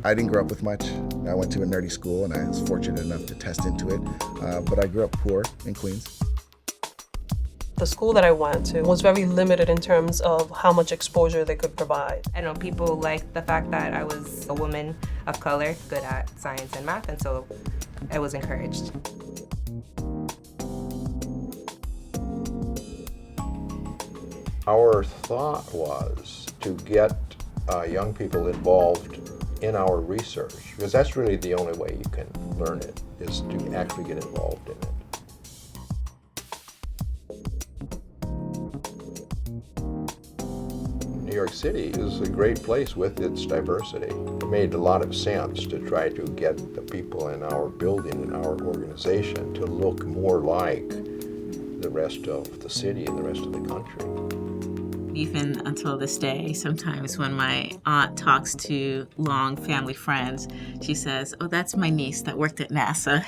I didn't grow up with much. I went to a nerdy school and I was fortunate enough to test into it, but I grew up poor in Queens. The school that I went to was very limited in terms of how much exposure they could provide. I know people liked the fact that I was a woman of color, good at science and math, and so I was encouraged. Our thought was to get young people involved in our research, because that's really the only way you can learn it, is to actually get involved in it. New York City is a great place with its diversity. It made a lot of sense to try to get the people in our building and our organization to look more like the rest of the city and the rest of the country. Even until this day, sometimes when my aunt talks to long family friends, she says, "Oh, that's my niece that worked at NASA."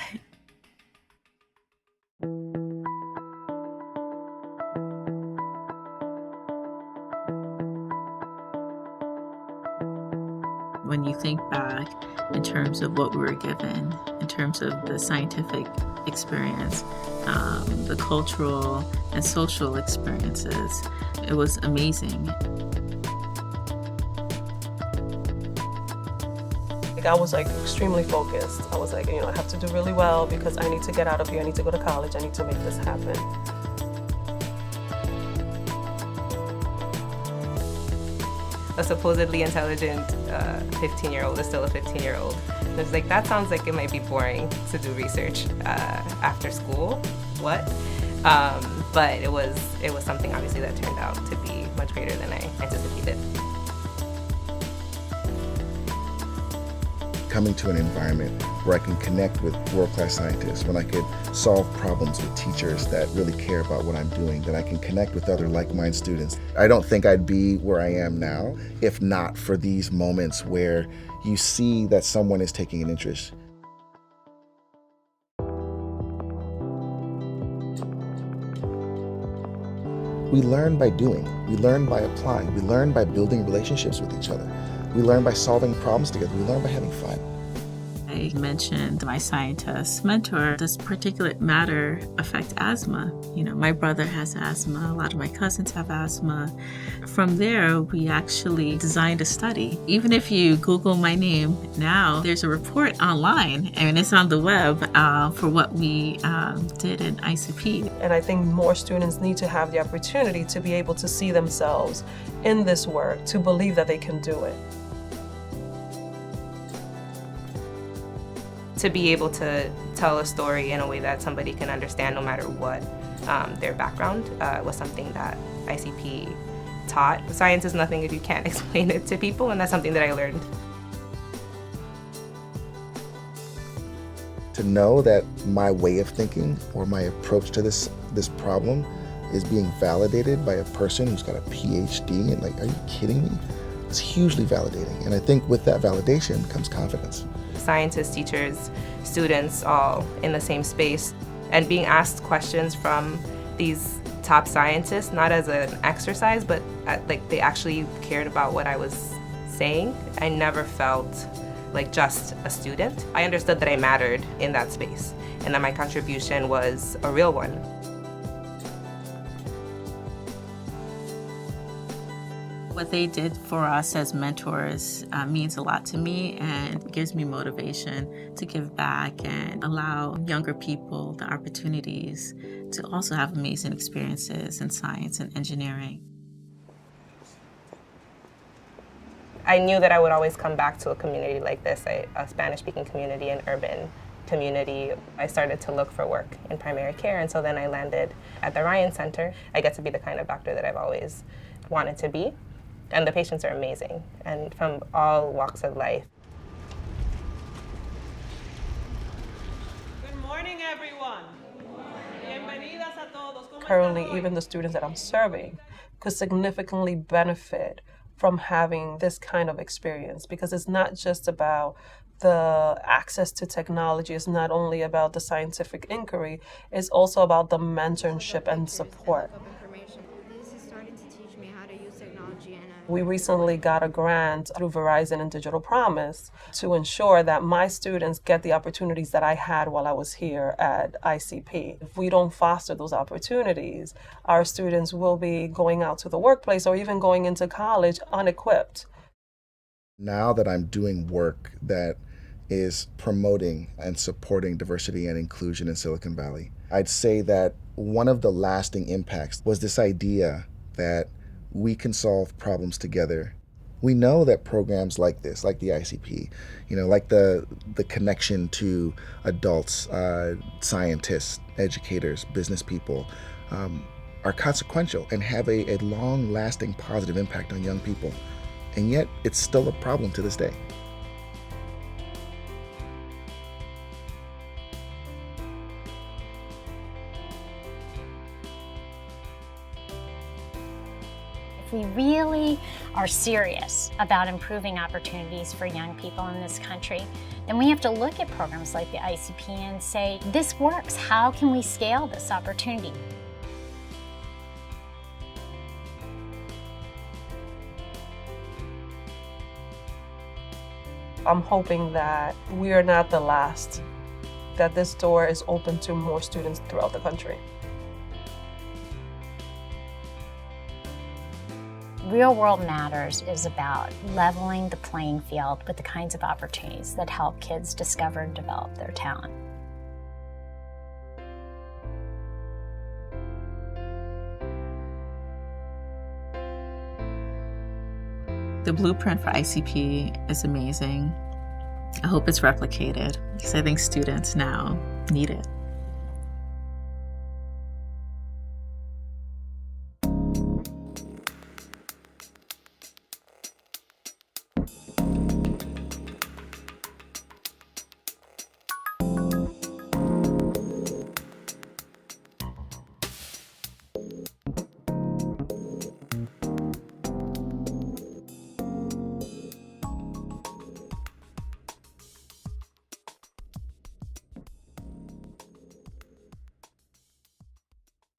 When you think back in terms of what we were given, in terms of the scientific experience, the cultural and social experiences, it was amazing. I was extremely focused. I was I have to do really well because I need to get out of here. I need to go to college. I need to make this happen. A supposedly intelligent 15-year-old is still a 15-year-old. It's that sounds like it might be boring to do research after school. What? But it was something obviously that turned out to be much greater than I anticipated. Coming to an environment where I can connect with world-class scientists, when I could solve problems with teachers that really care about what I'm doing, that I can connect with other like-minded students. I don't think I'd be where I am now if not for these moments where you see that someone is taking an interest. We learn by doing, we learn by applying, we learn by building relationships with each other. We learn by solving problems together. We learn by having fun. I mentioned my scientist mentor. Does particulate matter affect asthma? My brother has asthma. A lot of my cousins have asthma. From there, we actually designed a study. Even if you Google my name now, there's a report online, and it's on the web for what we did in ICP. And I think more students need to have the opportunity to be able to see themselves in this work, to believe that they can do it. To be able to tell a story in a way that somebody can understand no matter what their background was something that ICP taught. Science is nothing if you can't explain it to people, and that's something that I learned. To know that my way of thinking or my approach to this problem is being validated by a person who's got a PhD, and are you kidding me? It's hugely validating. And I think with that validation comes confidence. Scientists, teachers, students, all in the same space, and being asked questions from these top scientists, not as an exercise, but they actually cared about what I was saying. I never felt like just a student. I understood that I mattered in that space and that my contribution was a real one. What they did for us as mentors means a lot to me and gives me motivation to give back and allow younger people the opportunities to also have amazing experiences in science and engineering. I knew that I would always come back to a community like this, a Spanish-speaking community, an urban community. I started to look for work in primary care, and so then I landed at the Ryan Center. I get to be the kind of doctor that I've always wanted to be. And the patients are amazing, and from all walks of life. Good morning, everyone. Bienvenidas a todos. Currently, even the students that I'm serving could significantly benefit from having this kind of experience, because it's not just about the access to technology, it's not only about the scientific inquiry, it's also about the mentorship and support. This is starting to teach me how to use technology in a We recently got a grant through Verizon and Digital Promise to ensure that my students get the opportunities that I had while I was here at ICP. If we don't foster those opportunities, our students will be going out to the workplace or even going into college unequipped. Now that I'm doing work that is promoting and supporting diversity and inclusion in Silicon Valley, I'd say that one of the lasting impacts was this idea that we can solve problems together. We know that programs like this, like the ICP, like the connection to adults, scientists, educators, business people, are consequential and have a long-lasting positive impact on young people. And yet, it's still a problem to this day. If we really are serious about improving opportunities for young people in this country, then we have to look at programs like the ICP and say, this works. How can we scale this opportunity? I'm hoping that we are not the last, that this door is open to more students throughout the country. Real World Matters is about leveling the playing field with the kinds of opportunities that help kids discover and develop their talent. The blueprint for ICP is amazing. I hope it's replicated because I think students now need it.